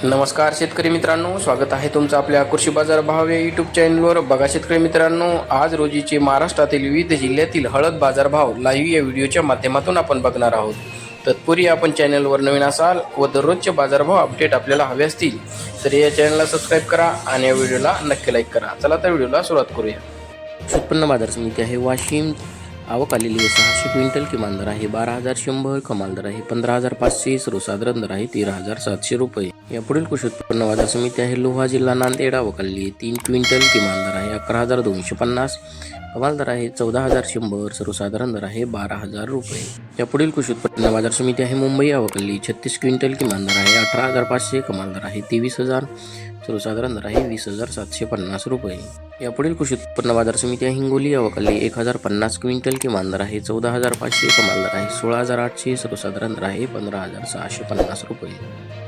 नमस्कार शेतकरी मित्रांनो, स्वागत आहे तुमचं आपल्या कृषी बाजार भाव या यूट्यूब चॅनलवर. बघा शेतकरी मित्रांनो, आज रोजीचे महाराष्ट्रातील विविध जिल्ह्यातील हळद बाजारभाव लाईव्ह या व्हिडिओच्या माध्यमातून आपण बघणार आहोत. तत्पूर्वी आपण चॅनलवर नवीन असाल व दररोजचे बाजारभाव अपडेट आपल्याला हवे असतील तर या चॅनलला सबस्क्राईब करा आणि या व्हिडिओला नक्की लाईक करा. चला तर व्हिडिओला सुरुवात करूया. उत्पन्न बाजार समिती आहे वाशिम. आवक आलेली आहे 600 क्विंटल. किमान दर आहे 12,100. कमाल दर आहे 15,500. सर्वसाधारण दर आहे 13,700 रुपये. या पुढील कृषी उत्पन्न बाजार समिती आहे लोहा, जिल्हा नांदेड. आवक आलेली आहे 3 क्विंटल. किमान दर आहे 11,250. कमाल दर आहे 14,100. सर्वसाधारण दर आहे 12,000 रुपये. या पुढील कृषी उत्पन्न बाजार समिती आहे मुंबई. आवक आलेली 36 क्विंटल. किमान दर आहे 18,500. कमाल दर आहे 23,000. सर्वसाधारण दर आहे 20,750 रुपये. या पुढील कृषी उत्पन्न बाजार समिती आहे हिंगोली. आवक आलेली 1,050 क्विंटल. किमान दर आहे 14,500. कमाल दर आहे 16,800. सर्वसाधारण दर आहे 15,650 रुपये.